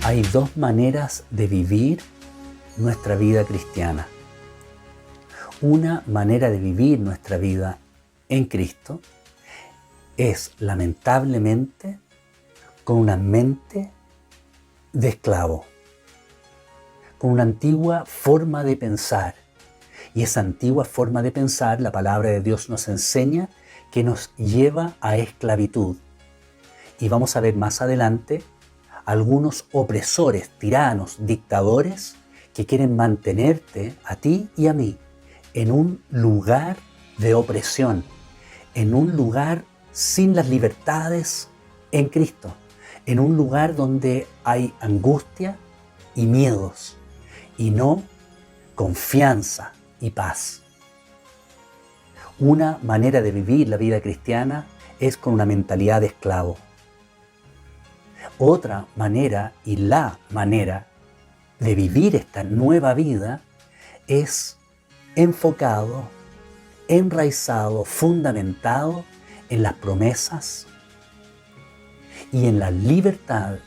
Hay dos maneras de vivir nuestra vida cristiana. Una manera de vivir nuestra vida en Cristo es, lamentablemente, con una mente de esclavo, con una antigua forma de pensar. Y esa antigua forma de pensar, la palabra de Dios nos enseña que nos lleva a esclavitud. Y vamos a ver más adelante algunos opresores, tiranos, dictadores que quieren mantenerte a ti y a mí en un lugar de opresión, en un lugar sin las libertades en Cristo, en un lugar donde hay angustia y miedos y no confianza y paz. Una manera de vivir la vida cristiana es con una mentalidad de esclavo. Otra manera, y la manera de vivir esta nueva vida, es enfocado, enraizado, fundamentado en las promesas y en la libertad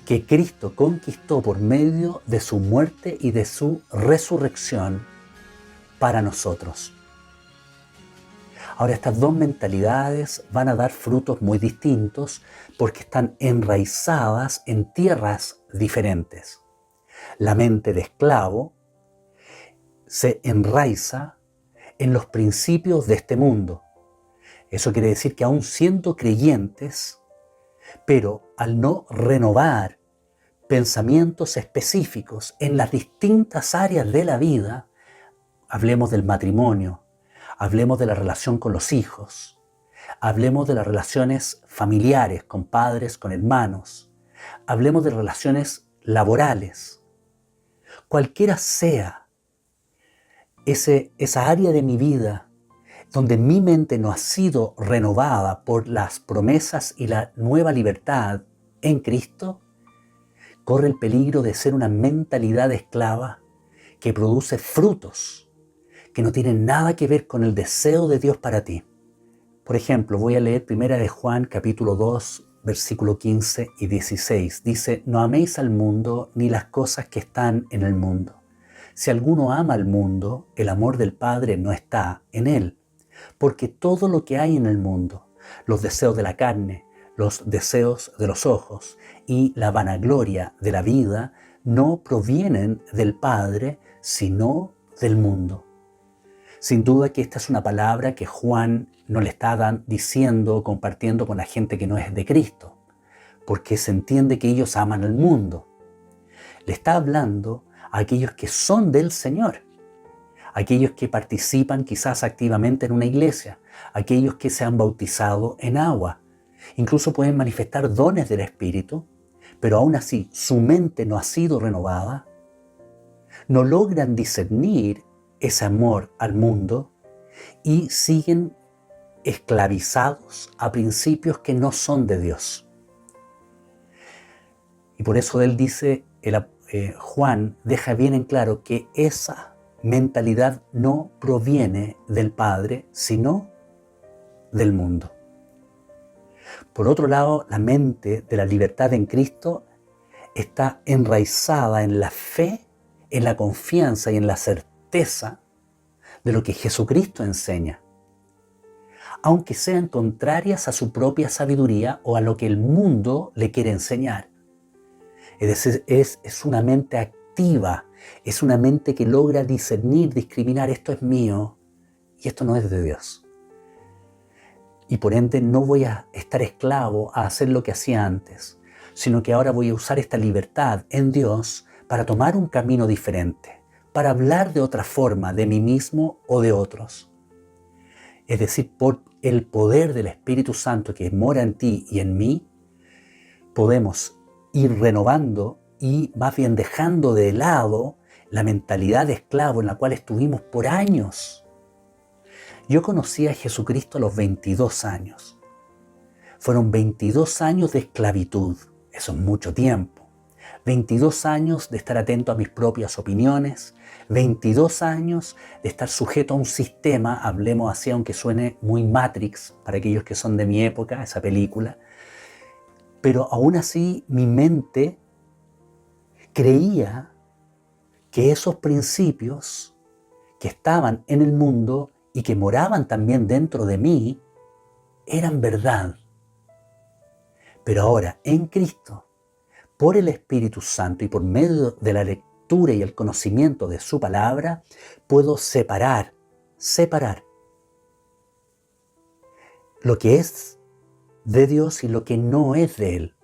que Cristo conquistó por medio de su muerte y de su resurrección para nosotros. Ahora, estas dos mentalidades van a dar frutos muy distintos porque están enraizadas en tierras diferentes. La mente de esclavo se enraiza en los principios de este mundo. Eso quiere decir que aún siendo creyentes, pero al no renovar pensamientos específicos en las distintas áreas de la vida, hablemos del matrimonio, hablemos de la relación con los hijos, hablemos de las relaciones familiares, con padres, con hermanos, hablemos de relaciones laborales. Cualquiera sea esa área de mi vida donde mi mente no ha sido renovada por las promesas y la nueva libertad en Cristo, corre el peligro de ser una mentalidad esclava que produce frutos que no tienen nada que ver con el deseo de Dios para ti. Por ejemplo, voy a leer 1 de Juan capítulo 2, versículo 15 y 16. Dice: no améis al mundo ni las cosas que están en el mundo. Si alguno ama al mundo, el amor del Padre no está en él. Porque todo lo que hay en el mundo, los deseos de la carne, los deseos de los ojos y la vanagloria de la vida, no provienen del Padre, sino del mundo. Sin duda que esta es una palabra que Juan no le está diciendo o compartiendo con la gente que no es de Cristo, porque se entiende que ellos aman al mundo. Le está hablando a aquellos que son del Señor, aquellos que participan quizás activamente en una iglesia, aquellos que se han bautizado en agua, incluso pueden manifestar dones del Espíritu, pero aún así su mente no ha sido renovada, no logran discernir ese amor al mundo y siguen esclavizados a principios que no son de Dios. Y por eso él dice, Juan deja bien en claro que esa mentalidad no proviene del Padre, sino del mundo. Por otro lado, la mente de la libertad en Cristo está enraizada en la fe, en la confianza y en la certeza de lo que Jesucristo enseña, aunque sean contrarias a su propia sabiduría o a lo que el mundo le quiere enseñar. Es decir, es una mente activa, es una mente que logra discernir, discriminar: esto es mío y esto no es de Dios. Y por ende no voy a estar esclavo a hacer lo que hacía antes, sino que ahora voy a usar esta libertad en Dios para tomar un camino diferente, para hablar de otra forma de mí mismo o de otros. Es decir, por el poder del Espíritu Santo que mora en ti y en mí, podemos ir renovando y más bien dejando de lado la mentalidad de esclavo en la cual estuvimos por años. Yo conocí a Jesucristo a los 22 años. Fueron 22 años de esclavitud, eso es mucho tiempo. 22 años de estar atento a mis propias opiniones, 22 años de estar sujeto a un sistema, hablemos así, aunque suene muy Matrix para aquellos que son de mi época, esa película, Pero aún así mi mente creía que esos principios que estaban en el mundo y que moraban también dentro de mí eran verdad. Pero ahora en Cristo, por el Espíritu Santo y por medio de la lectura y el conocimiento de su palabra, puedo separar lo que es de Dios y lo que no es de Él.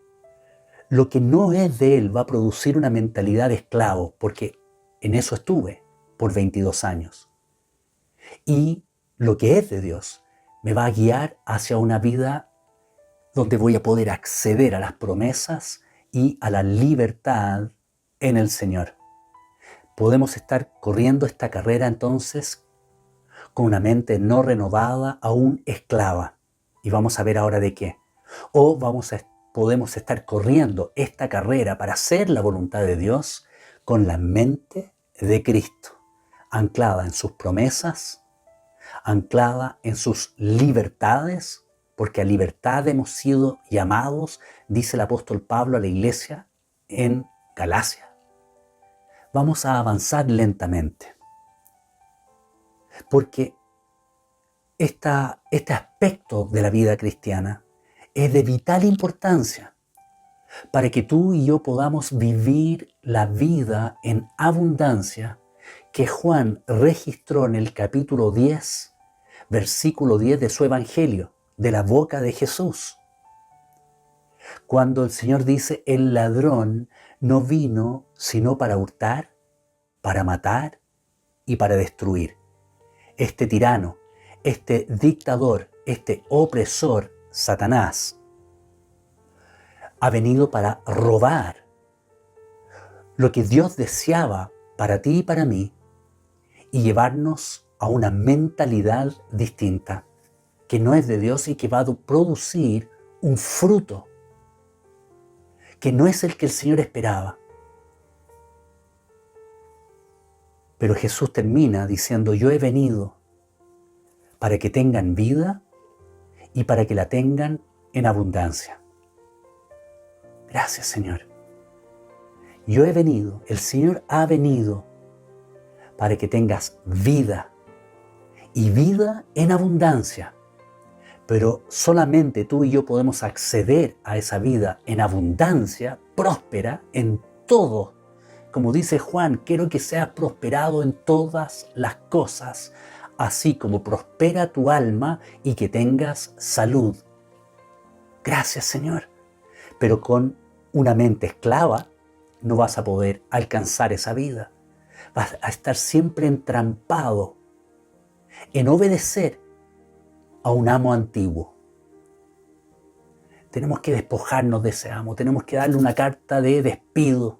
Lo que no es de Él va a producir una mentalidad de esclavo, porque en eso estuve por 22 años. Y lo que es de Dios me va a guiar hacia una vida donde voy a poder acceder a las promesas y a la libertad en el Señor. Podemos estar corriendo esta carrera entonces con una mente no renovada, aún esclava. Y vamos a ver ahora de qué. O podemos estar corriendo esta carrera para hacer la voluntad de Dios con la mente de Cristo, anclada en sus promesas, anclada en sus libertades, porque a libertad hemos sido llamados, dice el apóstol Pablo a la iglesia en Galacia. Vamos a avanzar lentamente, porque este aspecto de la vida cristiana es de vital importancia para que tú y yo podamos vivir la vida en abundancia que Juan registró en el capítulo 10, versículo 10 de su Evangelio, de la boca de Jesús. Cuando el Señor dice, el ladrón no vino sino para hurtar, para matar y para destruir. Este tirano, este dictador, este opresor, Satanás, ha venido para robar lo que Dios deseaba para ti y para mí y llevarnos a una mentalidad distinta que no es de Dios y que va a producir un fruto que no es el que el Señor esperaba. Pero Jesús termina diciendo, yo he venido para que tengan vida y para que la tengan en abundancia. Gracias, Señor. Yo he venido, el Señor ha venido para que tengas vida y vida en abundancia. Pero solamente tú y yo podemos acceder a esa vida en abundancia, próspera en todo. Como dice Juan, quiero que seas prosperado en todas las cosas, así como prospera tu alma y que tengas salud. Gracias, Señor. Pero con una mente esclava no vas a poder alcanzar esa vida. Vas a estar siempre entrampado en obedecer a un amo antiguo. Tenemos que despojarnos de ese amo, tenemos que darle una carta de despido.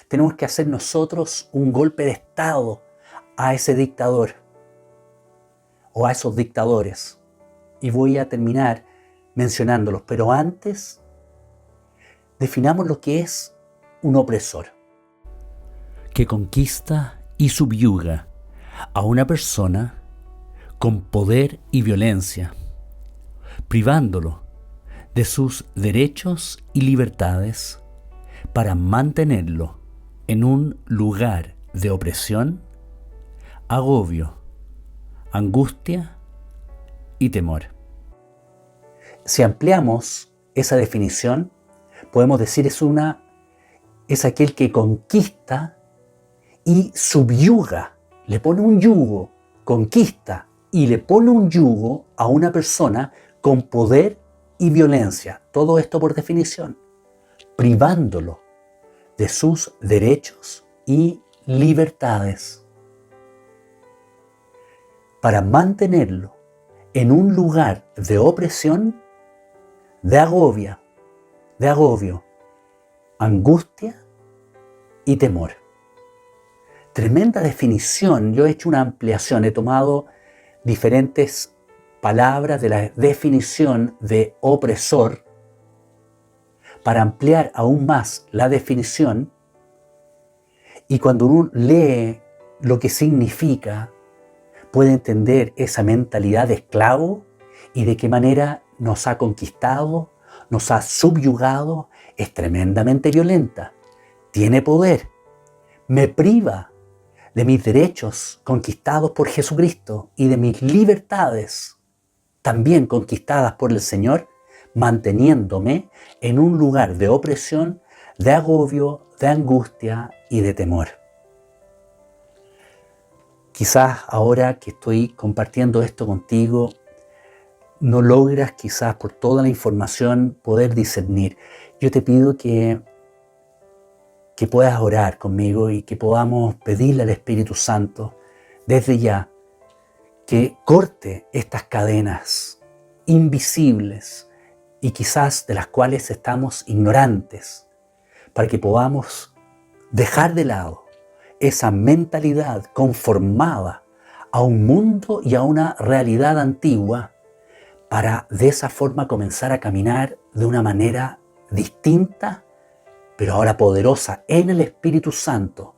Tenemos que hacer nosotros un golpe de estado a ese dictador o a esos dictadores. Y voy a terminar mencionándolos, pero antes definamos lo que es un opresor. Que conquista y subyuga a una persona con poder y violencia, privándolo de sus derechos y libertades para mantenerlo en un lugar de opresión, agobio, angustia y temor. Si ampliamos esa definición, podemos decir es aquel que conquista y subyuga, le pone un yugo, conquista y le pone un yugo a una persona con poder y violencia. Todo esto por definición, privándolo de sus derechos y libertades para mantenerlo en un lugar de opresión, de agobio, angustia y temor. Tremenda definición. Yo he hecho una ampliación, he tomado diferentes palabras de la definición de opresor para ampliar aún más la definición, y cuando uno lee lo que significa, puede entender esa mentalidad de esclavo y de qué manera nos ha conquistado, nos ha subyugado, es tremendamente violenta, tiene poder, me priva de mis derechos conquistados por Jesucristo y de mis libertades también conquistadas por el Señor, manteniéndome en un lugar de opresión, de agobio, de angustia y de temor. Quizás ahora que estoy compartiendo esto contigo, no logras quizás por toda la información poder discernir. Yo te pido que puedas orar conmigo y que podamos pedirle al Espíritu Santo desde ya que corte estas cadenas invisibles y quizás de las cuales estamos ignorantes, para que podamos dejar de lado esa mentalidad conformada a un mundo y a una realidad antigua, para de esa forma comenzar a caminar de una manera distinta, pero ahora poderosa en el Espíritu Santo,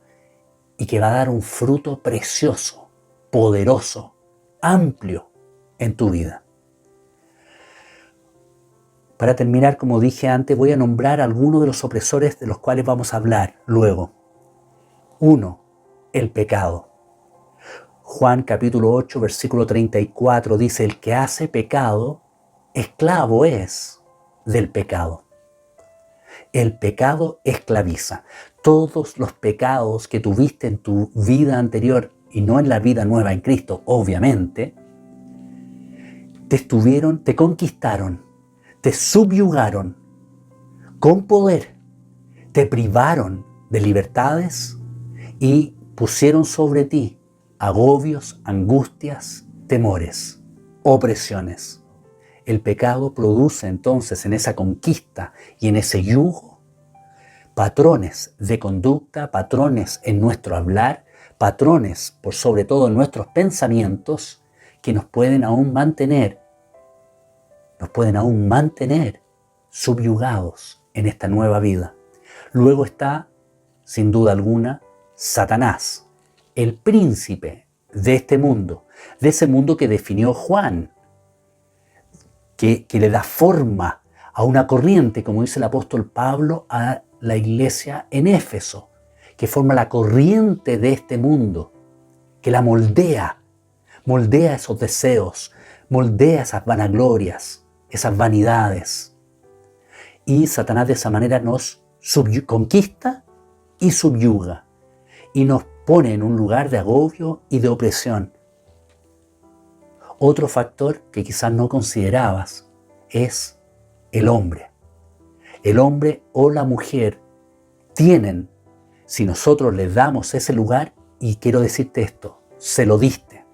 y que va a dar un fruto precioso, poderoso, amplio en tu vida. Para terminar, como dije antes, voy a nombrar algunos de los opresores de los cuales vamos a hablar luego. 1. El pecado. Juan capítulo 8, versículo 34 dice: el que hace pecado, esclavo es del pecado. El pecado esclaviza. Todos los pecados que tuviste en tu vida anterior y no en la vida nueva en Cristo, obviamente, te conquistaron, te subyugaron con poder, te privaron de libertades y pusieron sobre ti agobios, angustias, temores, opresiones. El pecado produce entonces en esa conquista y en ese yugo patrones de conducta, patrones en nuestro hablar, patrones por sobre todo en nuestros pensamientos que nos pueden aún mantener subyugados en esta nueva vida. Luego está, sin duda alguna, Satanás, el príncipe de este mundo, de ese mundo que definió Juan, que le da forma a una corriente, como dice el apóstol Pablo a la iglesia en Éfeso, que forma la corriente de este mundo, que la moldea esos deseos, moldea esas vanaglorias, esas vanidades. Y Satanás de esa manera nos conquista y subyuga, y nos pone en un lugar de agobio y de opresión. Otro factor que quizás no considerabas es el hombre. El hombre o la mujer tienen, si nosotros les damos ese lugar, y quiero decirte esto, se lo diste.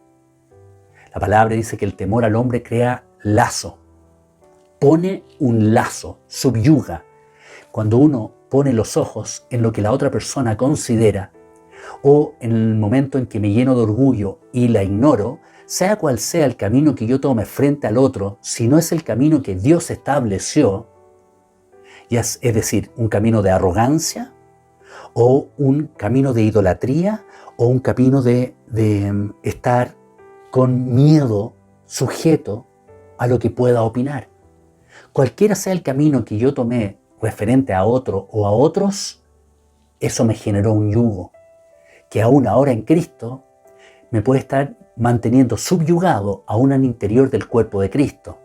La palabra dice que el temor al hombre crea lazo, pone un lazo, subyuga. Cuando uno pone los ojos en lo que la otra persona considera, o en el momento en que me lleno de orgullo y la ignoro, sea cual sea el camino que yo tome frente al otro, si no es el camino que Dios estableció, es decir, un camino de arrogancia, o un camino de idolatría, o un camino de estar con miedo, sujeto a lo que pueda opinar. Cualquiera sea el camino que yo tomé referente a otro o a otros, eso me generó un yugo, que aún ahora en Cristo me puede estar manteniendo subyugado aún al interior del cuerpo de Cristo.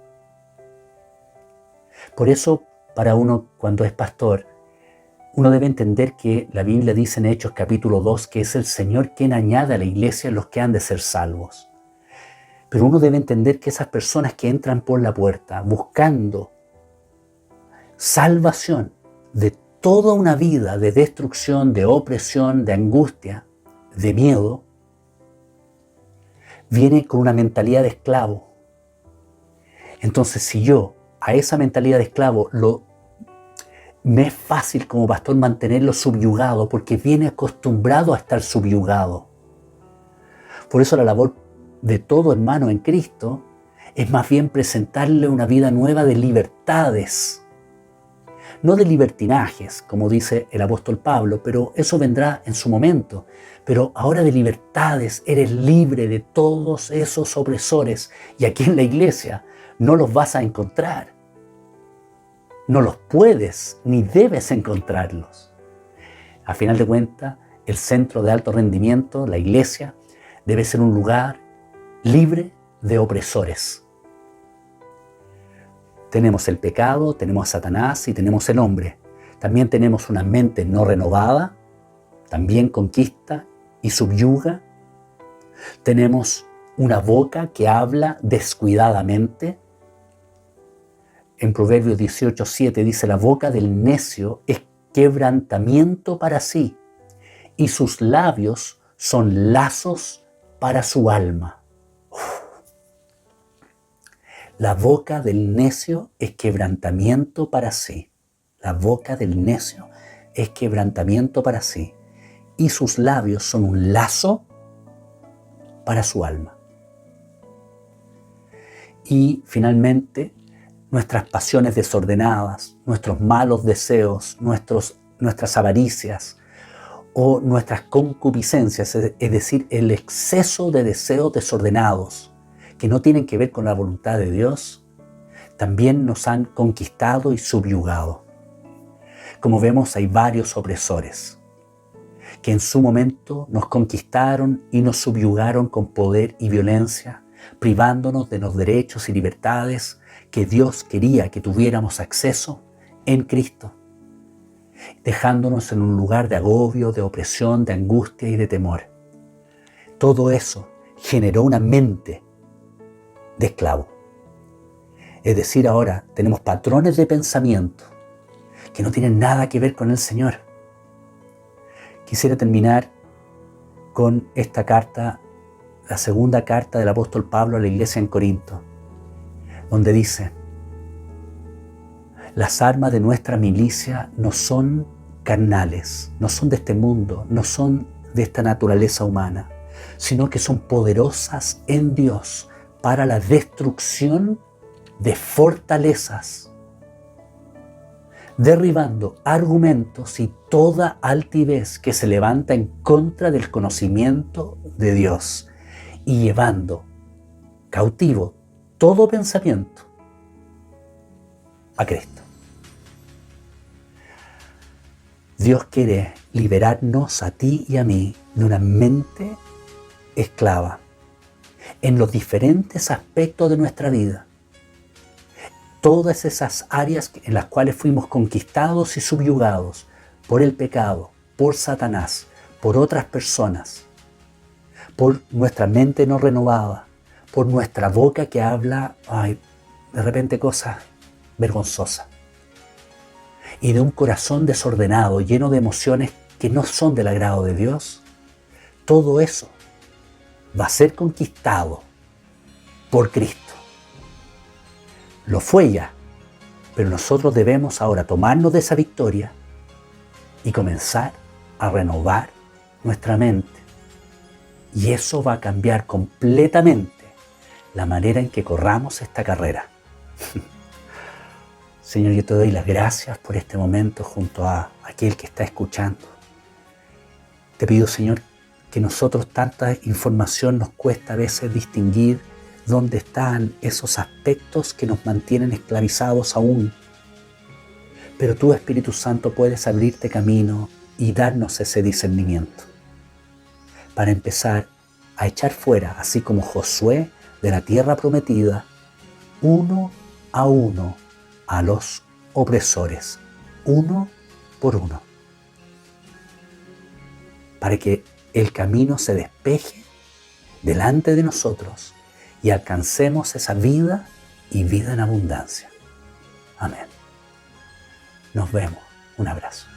Por eso, para uno cuando es pastor, uno debe entender que la Biblia dice en Hechos capítulo 2 que es el Señor quien añade a la iglesia los que han de ser salvos. Pero uno debe entender que esas personas que entran por la puerta buscando salvación de toda una vida de destrucción, de opresión, de angustia, de miedo, viene con una mentalidad de esclavo. Entonces, si yo a esa mentalidad de esclavo me es fácil como pastor mantenerlo subyugado, porque viene acostumbrado a estar subyugado. Por eso la labor de todo hermano en Cristo es más bien presentarle una vida nueva de libertades, no de libertinajes, como dice el apóstol Pablo, pero eso vendrá en su momento. Pero ahora de libertades, eres libre de todos esos opresores, y aquí en la iglesia no los vas a encontrar. no los puedes ni debes encontrarlos. A final de cuentas, el centro de alto rendimiento, la iglesia, debe ser un lugar libre de opresores. Tenemos el pecado, tenemos a Satanás y tenemos el hombre. También tenemos una mente no renovada, también conquista y subyuga. Tenemos una boca que habla descuidadamente. En Proverbios 18:7 dice: la boca del necio es quebrantamiento para sí, y sus labios son lazos para su alma. La boca del necio es quebrantamiento para sí. La boca del necio es quebrantamiento para sí, y sus labios son un lazo para su alma. Y finalmente, nuestras pasiones desordenadas, nuestros malos deseos, nuestras avaricias o nuestras concupiscencias, es decir, el exceso de deseos desordenados que no tienen que ver con la voluntad de Dios, también nos han conquistado y subyugado. Como vemos, hay varios opresores que en su momento nos conquistaron y nos subyugaron con poder y violencia, privándonos de los derechos y libertades que Dios quería que tuviéramos acceso en Cristo, dejándonos en un lugar de agobio, de opresión, de angustia y de temor. Todo eso generó una mente de esclavo. Es decir, ahora tenemos patrones de pensamiento que no tienen nada que ver con el Señor. Quisiera terminar con esta carta, la segunda carta del apóstol Pablo a la iglesia en Corinto, donde dice: las armas de nuestra milicia no son carnales, no son de este mundo, no son de esta naturaleza humana, sino que son poderosas en Dios para la destrucción de fortalezas, derribando argumentos y toda altivez que se levanta en contra del conocimiento de Dios y llevando cautivo todo pensamiento a Cristo. Dios quiere liberarnos a ti y a mí de una mente esclava en los diferentes aspectos de nuestra vida. Todas esas áreas en las cuales fuimos conquistados y subyugados por el pecado, por Satanás, por otras personas, por nuestra mente no renovada, por nuestra boca que habla, de repente cosas vergonzosas, y de un corazón desordenado, lleno de emociones que no son del agrado de Dios. Todo eso va a ser conquistado por Cristo. Lo fue ya, pero nosotros debemos ahora tomarnos de esa victoria y comenzar a renovar nuestra mente. Y eso va a cambiar completamente la manera en que corramos esta carrera. Señor, yo te doy las gracias por este momento junto a aquel que está escuchando. Te pido, Señor, que nosotros tanta información nos cuesta a veces distinguir dónde están esos aspectos que nos mantienen esclavizados aún. Pero tú, Espíritu Santo, puedes abrirte camino y darnos ese discernimiento para empezar a echar fuera, así como Josué, de la tierra prometida, uno a uno a los opresores, uno por uno, para que el camino se despeje delante de nosotros y alcancemos esa vida y vida en abundancia. Amén. Nos vemos. Un abrazo.